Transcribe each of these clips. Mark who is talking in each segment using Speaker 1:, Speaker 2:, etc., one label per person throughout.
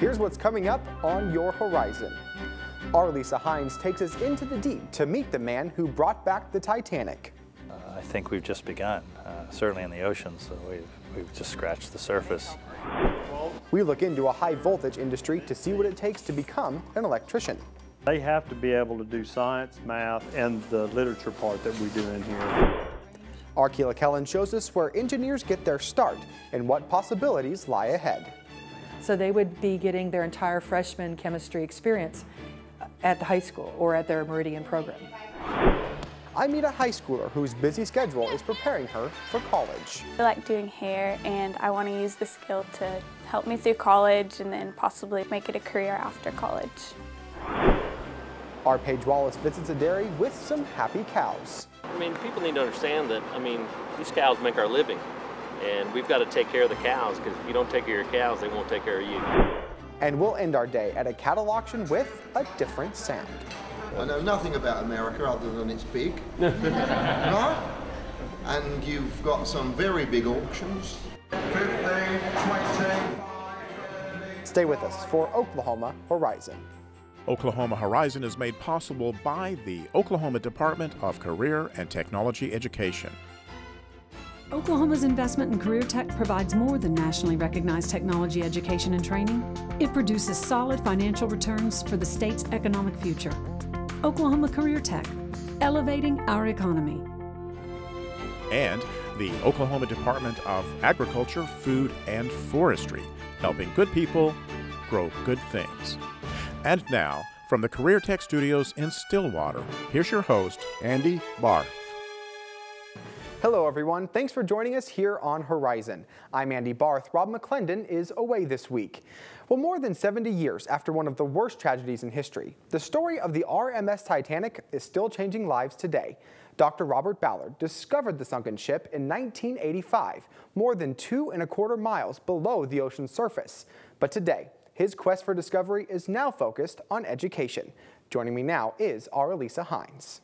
Speaker 1: Here's what's coming up on your horizon. Our Lisa Hines takes us into the deep to meet the man who brought back the Titanic.
Speaker 2: I think we've just begun, certainly in the oceans, so we've just scratched the surface.
Speaker 1: We look into a high voltage industry to see what it takes to become an electrician.
Speaker 3: They have to be able to do science, math, and the literature part that we do in here.
Speaker 1: Arkela Kellen shows us where engineers get their start and what possibilities lie ahead.
Speaker 4: So they would be getting their entire freshman chemistry experience at the high school or at their Meridian program.
Speaker 1: I meet a high schooler whose busy schedule is preparing her for college.
Speaker 5: I like doing hair, and I want to use the skill to help me through college and then possibly make it a career after college.
Speaker 1: Our Paige Wallace visits a dairy with some happy cows.
Speaker 6: I mean, people need to understand that, these cows make our living, and we've got to take care of the cows, because if you don't take care of your cows, they won't take care of you.
Speaker 1: And we'll end our day at a cattle auction with a different sound.
Speaker 7: I know nothing about America other than it's big, right? And you've got some very big auctions. 15, 20.
Speaker 1: Stay with us for Oklahoma Horizon.
Speaker 8: Oklahoma Horizon is made possible by the Oklahoma Department of Career and Technology Education.
Speaker 9: Oklahoma's investment in Career Tech provides more than nationally recognized technology education and training. It produces solid financial returns for the state's economic future. Oklahoma Career Tech, elevating our economy.
Speaker 8: And the Oklahoma Department of Agriculture, Food, and Forestry, helping good people grow good things. And now, from the Career Tech Studios in Stillwater, here's your host, Andy Barth.
Speaker 1: Hello everyone, thanks for joining us here on Horizon. I'm Andy Barth. Rob McClendon is away this week. Well, more than 70 years after one of the worst tragedies in history, the story of the RMS Titanic is still changing lives today. Dr. Robert Ballard discovered the sunken ship in 1985, more than 2¼ miles below the ocean's surface. But today, his quest for discovery is now focused on education. Joining me now is our Lisa Hines.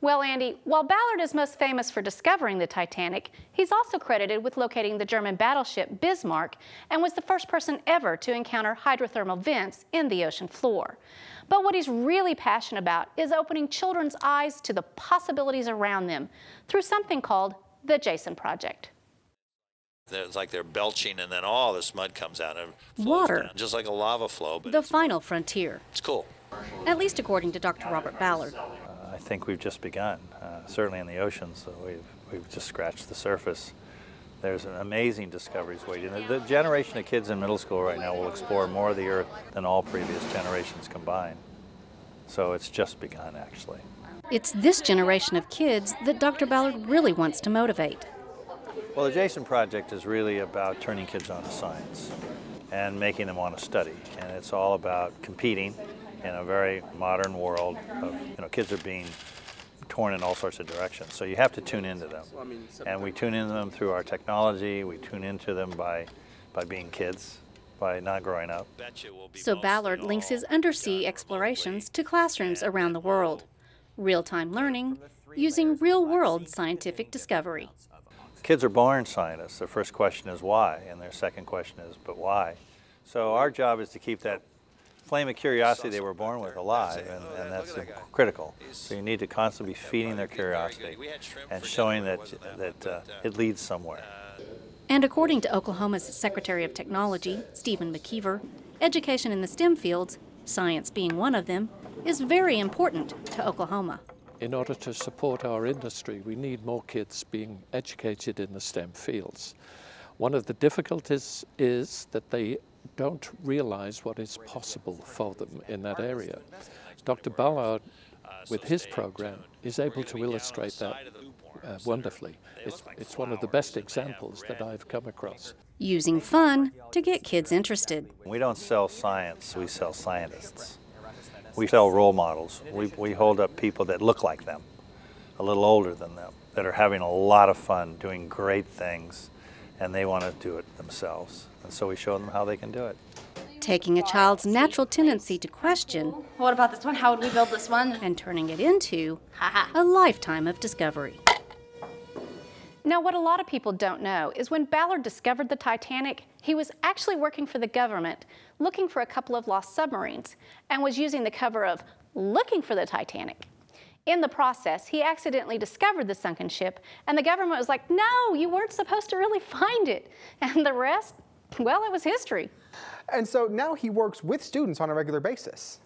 Speaker 10: Well, Andy, while Ballard is most famous for discovering the Titanic, he's also credited with locating the German battleship Bismarck and was the first person ever to encounter hydrothermal vents in the ocean floor. But what he's really passionate about is opening children's eyes to the possibilities around them through something called the Jason Project.
Speaker 11: It's like they're belching, and then all this mud comes out and flows
Speaker 10: Water.
Speaker 11: down, just like a lava flow. But
Speaker 10: The final frontier.
Speaker 11: it's cool.
Speaker 10: At least according to Dr. Robert Ballard.
Speaker 2: I think we've just begun, certainly in the oceans, so we've just scratched the surface. There's amazing discoveries waiting. The generation of kids in middle school right now will explore more of the Earth than all previous generations combined. So it's just begun, actually.
Speaker 10: It's this generation of kids that Dr. Ballard really wants to motivate.
Speaker 2: Well, the Jason Project is really about turning kids on to science and making them want to study. And it's all about competing in a very modern world of, kids are being torn in all sorts of directions. So you have to tune into them. And we tune into them through our technology. We tune into them by being kids, by not growing up.
Speaker 10: So Ballard links his undersea explorations to classrooms around the world. Real-time learning using real-world scientific discovery.
Speaker 2: Kids are born scientists. Their first question is why, and their second question is, but why? So our job is to keep that flame of curiosity they were born with alive, and that's critical. So you need to constantly be feeding their curiosity and showing that it leads somewhere.
Speaker 10: And according to Oklahoma's Secretary of Technology, Stephen McKeever, education in the STEM fields, science being one of them, is very important to Oklahoma.
Speaker 12: In order to support our industry, we need more kids being educated in the STEM fields. One of the difficulties is that they don't realize what is possible for them in that area. Dr. Ballard, with his program, is able to illustrate that wonderfully. It's one of the best examples that I've come across.
Speaker 10: Using fun to get kids interested.
Speaker 2: We don't sell science, we sell scientists. We sell role models. We hold up people that look like them, a little older than them, that are having a lot of fun, doing great things, and they want to do it themselves. And so we show them how they can do it.
Speaker 10: Taking a child's natural tendency to question,
Speaker 5: What about this one? How would we build this one?
Speaker 10: and turning it into a lifetime of discovery. Now, what a lot of people don't know is when Ballard discovered the Titanic, he was actually working for the government, looking for a couple of lost submarines, and was using the cover of Looking for the Titanic. In the process, he accidentally discovered the sunken ship, and the government was like, no, you weren't supposed to really find it. And the rest, well, it was history.
Speaker 1: And so now he works with students on a regular basis.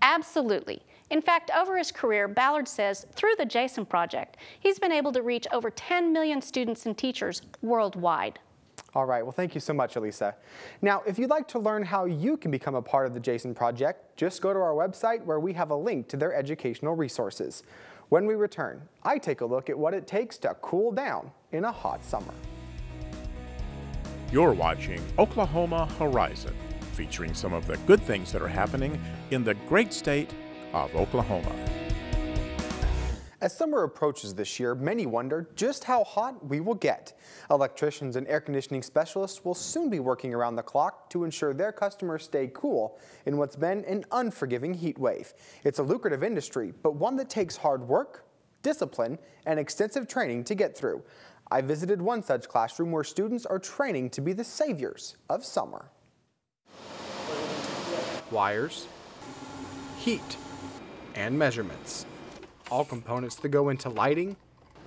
Speaker 10: Absolutely. In fact, over his career, Ballard says through the Jason Project, he's been able to reach over 10 million students and teachers worldwide.
Speaker 1: All right, well, thank you so much, Elisa. Now, if you'd like to learn how you can become a part of the Jason Project, just go to our website where we have a link to their educational resources. When we return, I take a look at what it takes to cool down in a hot summer.
Speaker 8: You're watching Oklahoma Horizon, featuring some of the good things that are happening in the great state of Oklahoma.
Speaker 1: As summer approaches this year, many wonder just how hot we will get. Electricians and air conditioning specialists will soon be working around the clock to ensure their customers stay cool in what's been an unforgiving heat wave. It's a lucrative industry, but one that takes hard work, discipline, and extensive training to get through. I visited one such classroom where students are training to be the saviors of summer. Wires, heat, and measurements. All components that go into lighting,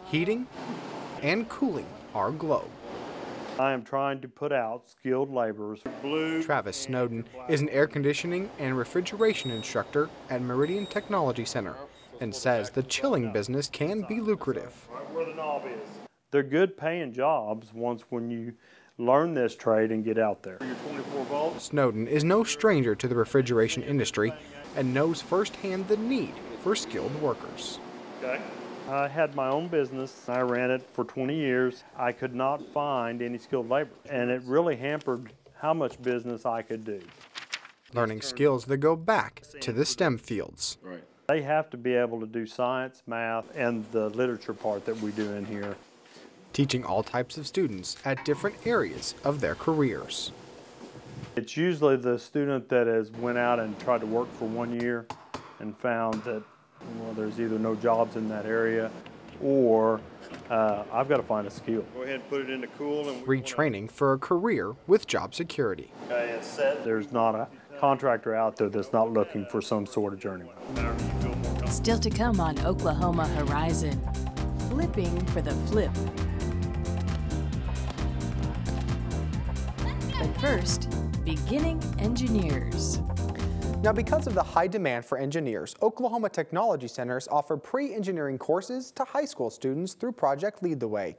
Speaker 1: heating, and cooling our globe.
Speaker 3: I am trying to put out skilled laborers.
Speaker 1: Travis Snowden is an air conditioning and refrigeration instructor at Meridian Technology Center and says the chilling business can be lucrative.
Speaker 3: They're good paying jobs when you learn this trade and get out there.
Speaker 1: Snowden is no stranger to the refrigeration industry and knows firsthand the need for skilled workers.
Speaker 3: Okay. I had my own business. I ran it for 20 years. I could not find any skilled labor, and it really hampered how much business I could do.
Speaker 1: Learning skills that go back to the STEM fields.
Speaker 3: Right. They have to be able to do science, math, and the literature part that we do in here.
Speaker 1: Teaching all types of students at different areas of their careers.
Speaker 3: It's usually the student that has went out and tried to work for 1 year and found that, well, there's either no jobs in that area or I've got to find a skill. Go ahead and put it into cool. And
Speaker 1: retraining for a career with job security.
Speaker 3: Okay, it's set. There's not a contractor out there that's not looking for some sort of journeyman.
Speaker 13: Still to come on Oklahoma Horizon. Flipping for the flip. But first, beginning engineers.
Speaker 1: Now, because of the high demand for engineers, Oklahoma Technology Centers offer pre-engineering courses to high school students through Project Lead the Way,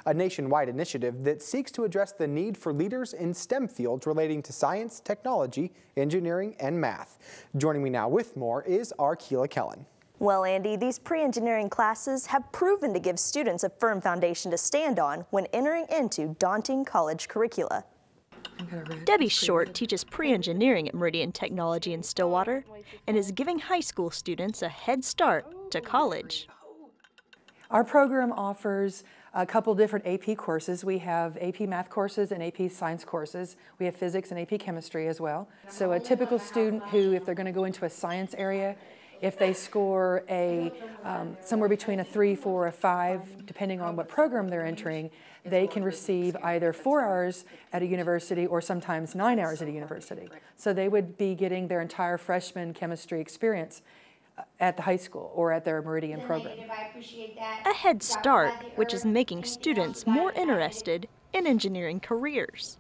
Speaker 1: a nationwide initiative that seeks to address the need for leaders in STEM fields relating to science, technology, engineering, and math. Joining me now with more is Arkela Kellen.
Speaker 14: Well, Andy, these pre-engineering classes have proven to give students a firm foundation to stand on when entering into daunting college curricula.
Speaker 15: Debbie Short teaches pre-engineering at Meridian Technology in Stillwater and is giving high school students a head start to college.
Speaker 4: Our program offers a couple different AP courses. We have AP math courses and AP science courses. We have physics and AP chemistry as well. So a typical student who, if they're going to go into a science area, if they score a somewhere between a 3, 4, or a 5, depending on what program they're entering, they can receive either 4 hours at a university or sometimes 9 hours at a university. So they would be getting their entire freshman chemistry experience at the high school or at their Meridian program.
Speaker 15: A head start, which is making students more interested in engineering careers.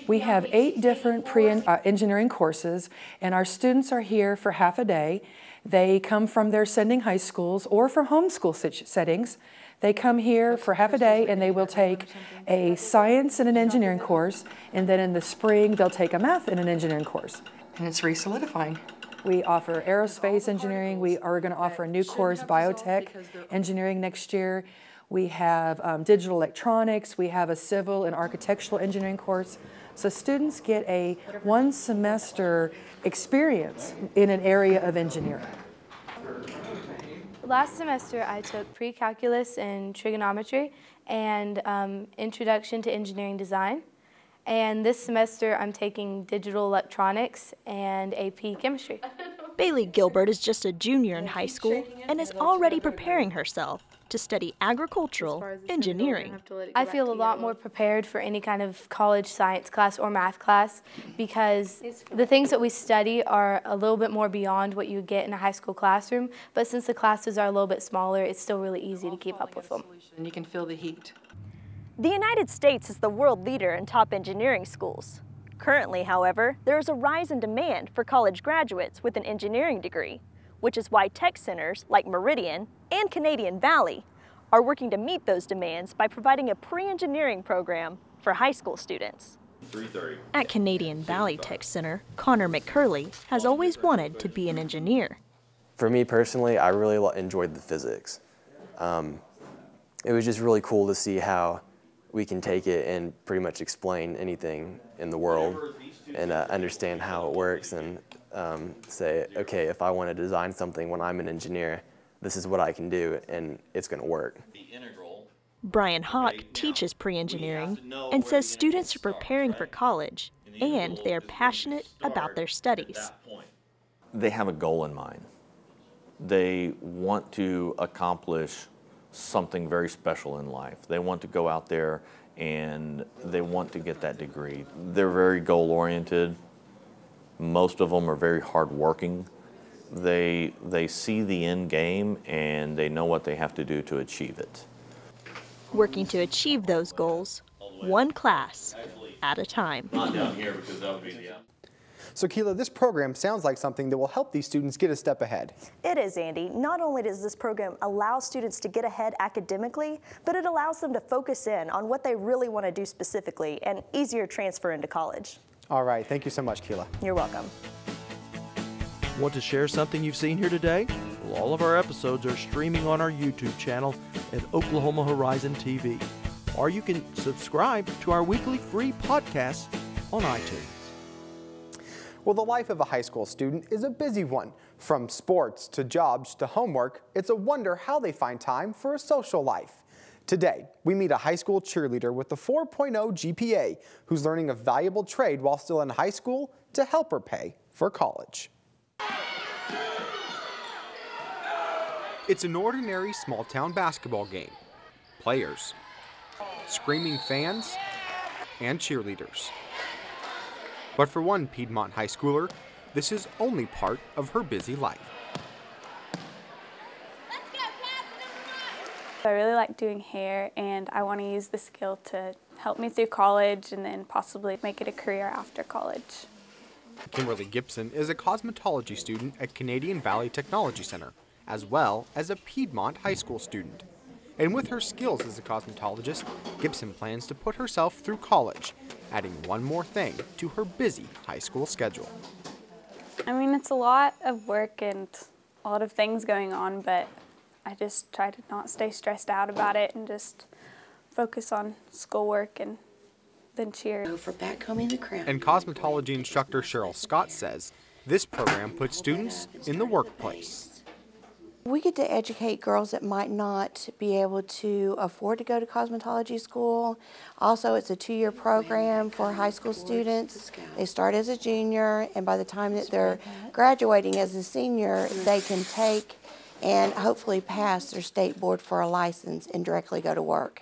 Speaker 4: We have 8 different pre-engineering courses, and our students are here for half a day. They come from their sending high schools or from homeschool settings. They come here for half a day and they will take a science and an engineering course, and then in the spring they'll take a math and an engineering course. And it's re-solidifying. We offer aerospace engineering. We are going to offer a new course, biotech engineering, next year. We have digital electronics. We have a civil and architectural engineering course. So students get a 1 semester experience in an area of engineering.
Speaker 16: Last semester I took pre-calculus and trigonometry and introduction to engineering design. And this semester I'm taking digital electronics and AP chemistry.
Speaker 15: Bailey Gilbert is just a junior in high school and is already preparing herself to study agricultural engineering.
Speaker 16: I feel a lot more prepared for any kind of college science class or math class because the things that we study are a little bit more beyond what you get in a high school classroom, but since the classes are a little bit smaller, it's still really easy to keep up with them.
Speaker 4: And you can feel the heat.
Speaker 14: The United States is the world leader in top engineering schools. Currently, however, there is a rise in demand for college graduates with an engineering degree, which is why tech centers like Meridian and Canadian Valley are working to meet those demands by providing a pre-engineering program for high school students.
Speaker 15: At Canadian Valley Tech Center, Connor McCurley has always wanted to be an engineer.
Speaker 17: For me personally, I really enjoyed the physics. It was just really cool to see how we can take it and pretty much explain anything in the world and understand how it works and say, okay, if I want to design something when I'm an engineer, this is what I can do and it's going to work.
Speaker 15: Brian Hawk teaches pre-engineering and says students are preparing for college and they are passionate about their studies.
Speaker 18: They have a goal in mind. They want to accomplish something very special in life. They want to go out there and they want to get that degree. They're very goal-oriented. Most of them are very hardworking. They see the end game and they know what they have to do to achieve it.
Speaker 15: Working to achieve those goals, one class at a time.
Speaker 1: So Keela, this program sounds like something that will help these students get a step ahead.
Speaker 14: It is, Andy. Not only does this program allow students to get ahead academically, but it allows them to focus in on what they really want to do specifically and easier transfer into college.
Speaker 1: All right, thank you so much, Keela.
Speaker 14: You're welcome.
Speaker 19: Want to share something you've seen here today? Well, all of our episodes are streaming on our YouTube channel at Oklahoma Horizon TV. Or you can subscribe to our weekly free podcasts on iTunes.
Speaker 1: Well, the life of a high school student is a busy one. From sports to jobs to homework, it's a wonder how they find time for a social life. Today, we meet a high school cheerleader with a 4.0 GPA who's learning a valuable trade while still in high school to help her pay for college. It's an ordinary small-town basketball game. Players, screaming fans, and cheerleaders. But for one Piedmont high schooler, this is only part of her busy life.
Speaker 5: I really like doing hair and I want to use the skill to help me through college and then possibly make it a career after college.
Speaker 1: Kimberly Gibson is a cosmetology student at Canadian Valley Technology Center, as well as a Piedmont high school student. And with her skills as a cosmetologist, Gibson plans to put herself through college, adding one more thing to her busy high school schedule.
Speaker 5: I mean, it's a lot of work and a lot of things going on, but I just try to not stay stressed out about it and just focus on schoolwork and then cheer.
Speaker 20: For backcombing the crown.
Speaker 1: And cosmetology instructor Cheryl Scott says this program puts students in the workplace.
Speaker 20: We get to educate girls that might not be able to afford to go to cosmetology school. Also, it's a 2-year program for high school students. They start as a junior, and by the time that they're graduating as a senior, they can take and hopefully pass their state board for a license and directly go to work.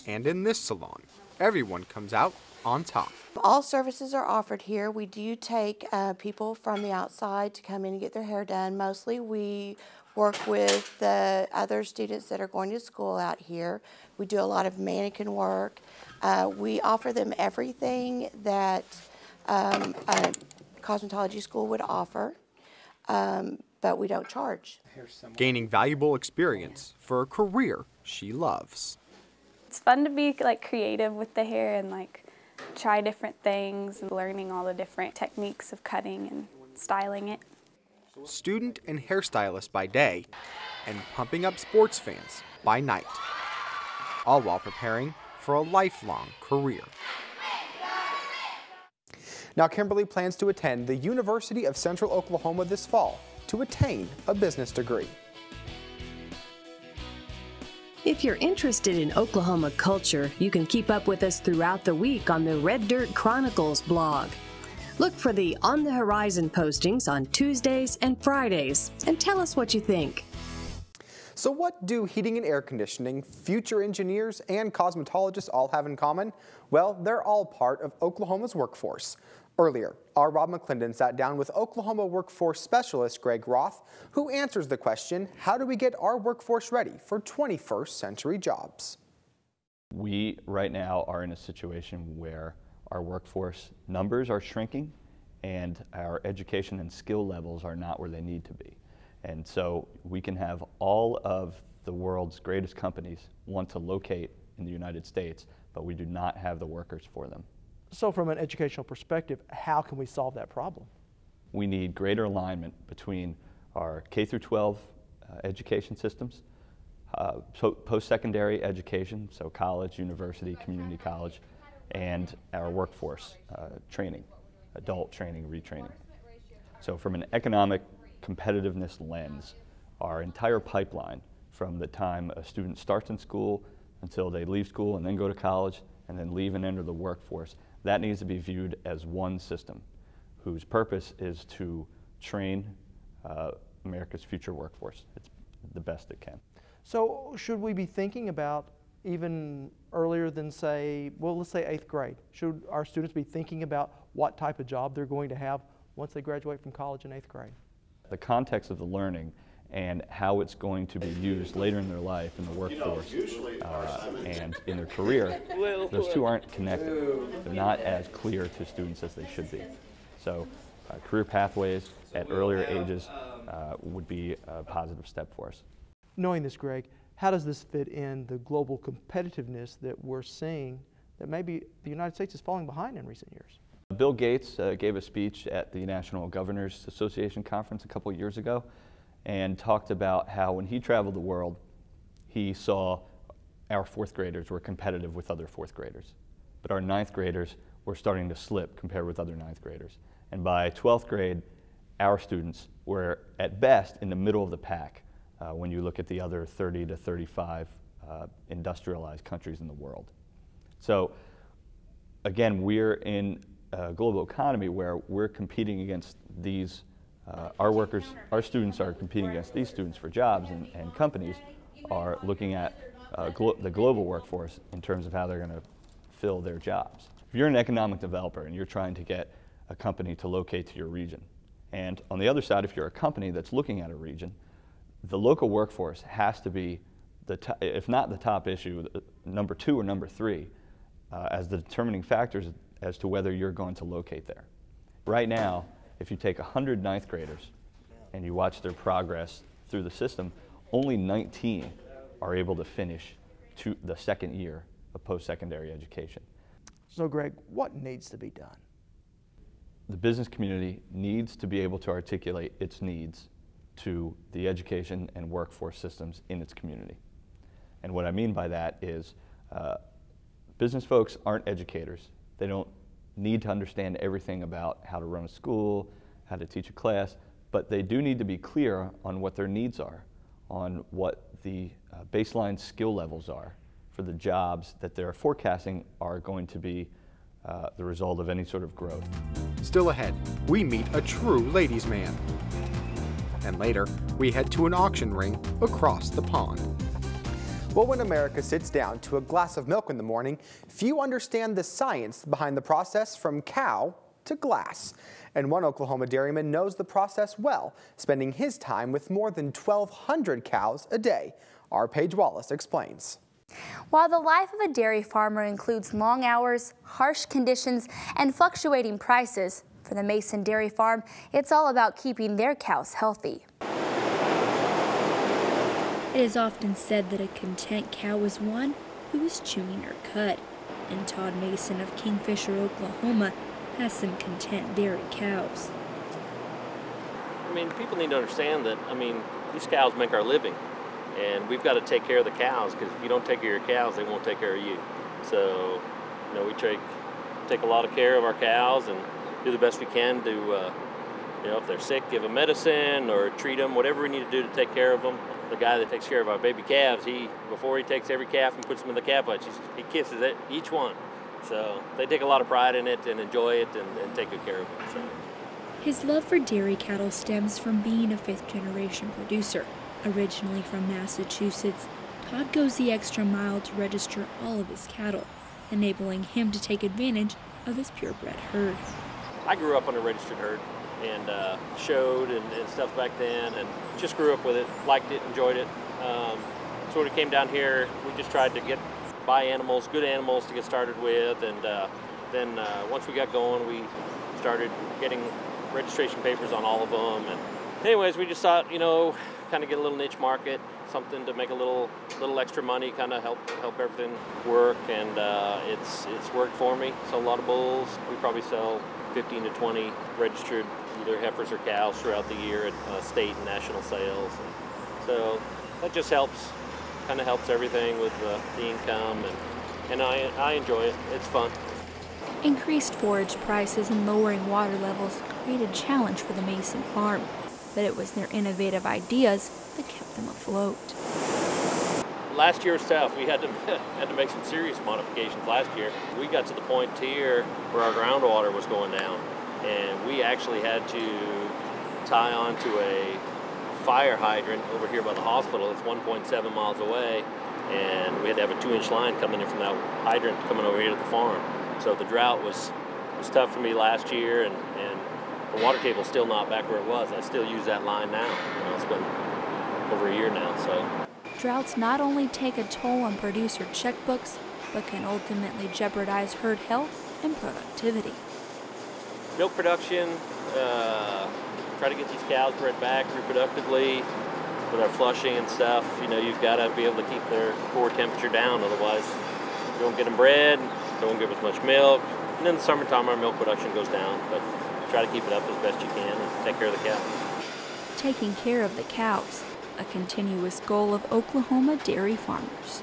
Speaker 1: And in this salon, everyone comes out on top.
Speaker 20: All services are offered here. We do take people from the outside to come in and get their hair done. Mostly we work with the other students that are going to school out here. We do a lot of mannequin work. We offer them everything that a cosmetology school would offer, but we don't charge.
Speaker 1: Gaining valuable experience for a career she loves.
Speaker 5: It's fun to be like creative with the hair and like try different things and learning all the different techniques of cutting and styling it.
Speaker 1: Student and hairstylist by day and pumping up sports fans by night, all while preparing for a lifelong career. Now Kimberly plans to attend the University of Central Oklahoma this fall to attain a business degree.
Speaker 21: If you're interested in Oklahoma culture, you can keep up with us throughout the week on the Red Dirt Chronicles blog. Look for the On the Horizon postings on Tuesdays and Fridays, and tell us what you think.
Speaker 1: So what do heating and air conditioning, future engineers, and cosmetologists all have in common? Well, they're all part of Oklahoma's workforce. Earlier, our Rob McClendon sat down with Oklahoma workforce specialist Greg Roth, who answers the question, how do we get our workforce ready for 21st century jobs?
Speaker 6: We right now are in a situation where our workforce numbers are shrinking and our education and skill levels are not where they need to be. And so we can have all of the world's greatest companies want to locate in the United States, but we do not have the workers for them.
Speaker 19: So from an educational perspective, how can we solve that problem?
Speaker 6: We need greater alignment between our K through 12 education systems, so post-secondary education, so college, university, community college, and our workforce training, adult training, retraining. So from an economic competitiveness lens, our entire pipeline from the time a student starts in school until they leave school and then go to college and then leave and enter the workforce, that needs to be viewed as one system whose purpose is to train America's future workforce. It's the best it can.
Speaker 19: So should we be thinking about even earlier than say, well, let's say 8th grade, should our students be thinking about what type of job they're going to have once they graduate from college in 8th grade?
Speaker 6: The context of the learning and how it's going to be used later in their life in the workforce and in their career, those two aren't connected. They're not as clear to students as they should be. So career pathways at earlier ages would be a positive step for us.
Speaker 19: Knowing this, Greg, how does this fit in the global competitiveness that we're seeing that maybe the United States is falling behind in recent years?
Speaker 6: Bill Gates gave a speech at the National Governors Association conference a couple years ago and talked about how when he traveled the world, he saw our 4th graders were competitive with other 4th graders. But our 9th graders were starting to slip compared with other 9th graders. And by 12th grade, our students were at best in the middle of the pack when you look at the other 30 to 35 industrialized countries in the world. So again, we're in a global economy where we're competing against these, our students are competing against these students for jobs, and companies are looking at the global workforce in terms of how they're going to fill their jobs. If you're an economic developer and you're trying to get a company to locate to your region, and on the other side, if you're a company that's looking at a region, the local workforce has to be, if not the top issue, number 2 or number 3 as the determining factors as to whether you're going to locate there. Right now, if you take 100 9th graders and you watch their progress through the system, only 19 are able to finish to the 2nd year of post-secondary education.
Speaker 19: So Greg, what needs to be done?
Speaker 6: The business community needs to be able to articulate its needs to the education and workforce systems in its community. And what I mean by that is business folks aren't educators. They don't need to understand everything about how to run a school, how to teach a class, but they do need to be clear on what their needs are, on what the baseline skill levels are for the jobs that they're forecasting are going to be the result of any sort of growth.
Speaker 1: Still ahead, we meet a true ladies' man. And later, we head to an auction ring across the pond. Well, when America sits down to a glass of milk in the morning, few understand the science behind the process from cow to glass. And one Oklahoma dairyman knows the process well, spending his time with more than 1,200 cows a day. Our Paige Wallace explains.
Speaker 22: While the life of a dairy farmer includes long hours, harsh conditions, and fluctuating prices, for the Mason Dairy Farm, it's all about keeping their cows healthy.
Speaker 23: It is often said that a content cow is one who is chewing her cud, and Todd Mason of Kingfisher, Oklahoma, has some content dairy cows.
Speaker 24: I mean, people need to understand that, these cows make our living, and we've got to take care of the cows, because if you don't take care of your cows, they won't take care of you. So, we take a lot of care of our cows and do the best we can to, if they're sick, give them medicine or treat them, whatever we need to do to take care of them. The guy that takes care of our baby calves, before he takes every calf and puts them in the calf hutch, he kisses each one. So they take a lot of pride in it and enjoy it and take good care of them. So.
Speaker 23: His love for dairy cattle stems from being a 5th-generation producer. Originally from Massachusetts, Todd goes the extra mile to register all of his cattle, enabling him to take advantage of this purebred herd.
Speaker 24: I grew up on a registered herd and showed and stuff back then, and just grew up with it, liked it, enjoyed it. So when we came down here, we just tried to buy animals, good animals to get started with, and then once we got going, we started getting registration papers on all of them. And anyways, we just thought, you know, kind of get a little niche market, something to make a little extra money, kind of help everything work, and it's worked for me. Sell a lot of bulls. We probably sell 15 to 20 registered either heifers or cows throughout the year at state and national sales. And so that just helps, kind of helps everything with the income, and I enjoy it. It's fun.
Speaker 23: Increased forage prices and lowering water levels created a challenge for the Mason farm, but it was their innovative ideas that kept them afloat.
Speaker 24: Last year was tough. We had to make some serious modifications last year. We got to the point here where our groundwater was going down, and we actually had to tie onto a fire hydrant over here by the hospital. It's 1.7 miles away, and we had to have a 2-inch line coming in from that hydrant coming over here to the farm. So the drought was tough for me last year, and the water table's still not back where it was. I still use that line now. You know, it's been over a year now. So
Speaker 23: droughts not only take a toll on producer checkbooks, but can ultimately jeopardize herd health and productivity.
Speaker 24: Milk production, try to get these cows bred back reproductively with our flushing and stuff. You know, you've got to be able to keep their core temperature down, otherwise you don't get them bred, they won't give as much milk. And in the summertime, our milk production goes down, but try to keep it up as best you can and take care of the cows.
Speaker 23: Taking care of the cows, a continuous goal of Oklahoma dairy farmers.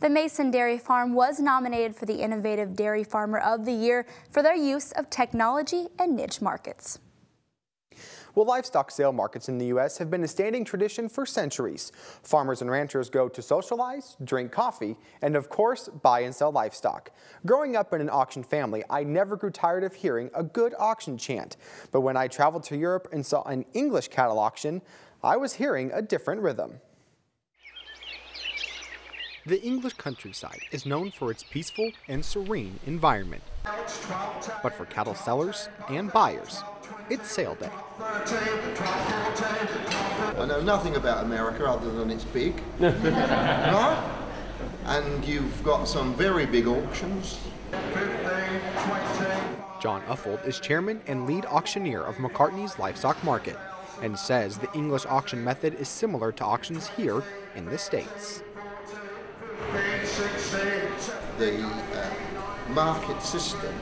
Speaker 22: The Mason Dairy Farm was nominated for the Innovative Dairy Farmer of the Year for their use of technology and niche markets.
Speaker 1: Well, livestock sale markets in the U.S. have been a standing tradition for centuries. Farmers and ranchers go to socialize, drink coffee, and of course, buy and sell livestock. Growing up in an auction family, I never grew tired of hearing a good auction chant. But when I traveled to Europe and saw an English cattle auction, I was hearing a different rhythm. The English countryside is known for its peaceful and serene environment. But for cattle sellers and buyers, it's sale day.
Speaker 7: I know nothing about America other than it's big, right? And you've got some very big auctions.
Speaker 1: John Uffold is chairman and lead auctioneer of McCartney's Livestock Market and says the English auction method is similar to auctions here in the States.
Speaker 7: The market system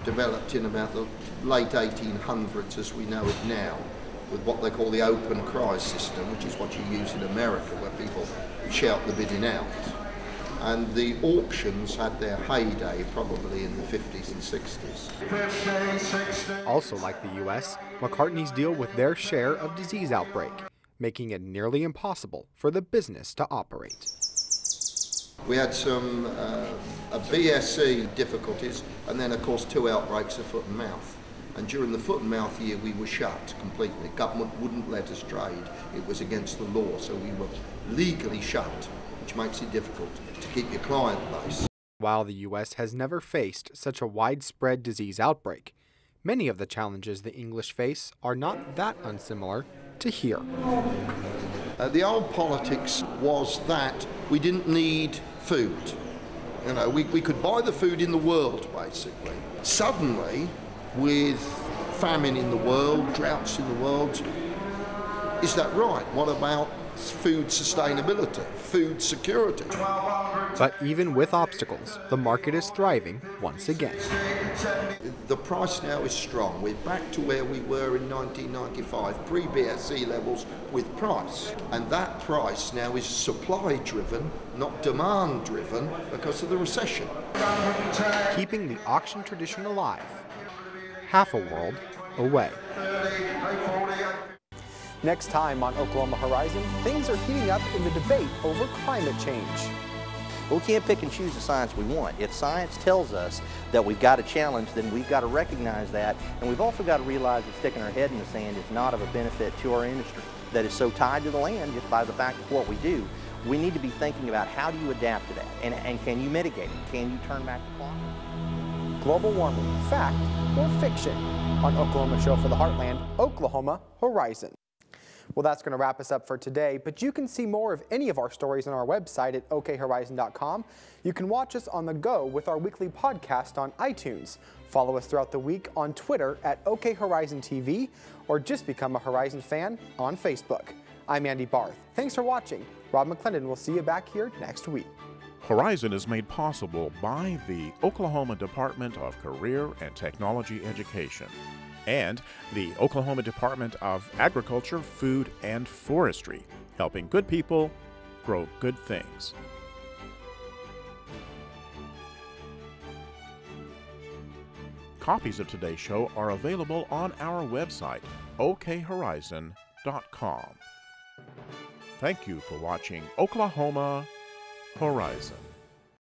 Speaker 7: developed in about the late 1800s as we know it now, with what they call the open cry system, which is what you use in America, where people shout the bidding out. And the auctions had their heyday probably in the 50s and 60s.
Speaker 1: Also like the U.S., McCartney's deal with their share of disease outbreak, making it nearly impossible for the business to operate.
Speaker 7: We had some BSE difficulties, and then of course 2 outbreaks of foot and mouth. And during the foot and mouth year we were shut completely. Government wouldn't let us trade. It was against the law, so we were legally shut, which makes it difficult to keep your client base.
Speaker 1: While the U.S. has never faced such a widespread disease outbreak, many of the challenges the English face are not that unsimilar to here.
Speaker 7: The old politics was that we didn't need food. You know, we could buy the food in the world, basically. Suddenly, with famine in the world, droughts in the world, is that right? What about food sustainability, food security?
Speaker 1: But even with obstacles, the market is thriving once again.
Speaker 7: The price now is strong. We're back to where we were in 1995, pre-BSE levels with price. And that price now is supply driven, not demand driven, because of the recession.
Speaker 1: Keeping the auction tradition alive, half a world away. Next time on Oklahoma Horizon, things are heating up in the debate over climate change.
Speaker 9: We can't pick and choose the science we want. If science tells us that we've got a challenge, then we've got to recognize that, and we've also got to realize that sticking our head in the sand is not of a benefit to our industry. that is so tied to the land just by the fact of what we do. We need to be thinking about how do you adapt to that, and can you mitigate it? Can you turn back the clock?
Speaker 1: Global warming, fact or fiction? On Oklahoma Show for the Heartland, Oklahoma Horizon. Well, that's going to wrap us up for today, but you can see more of any of our stories on our website at okhorizon.com. You can watch us on the go with our weekly podcast on iTunes. Follow us throughout the week on Twitter at OKHorizonTV, or just become a Horizon fan on Facebook. I'm Andy Barth. Thanks for watching. Rob McClendon will see you back here next week.
Speaker 8: Horizon is made possible by the Oklahoma Department of Career and Technology Education and the Oklahoma Department of Agriculture, Food, and Forestry, helping good people grow good things. Copies of today's show are available on our website, okhorizon.com. Thank you for watching Oklahoma Horizon.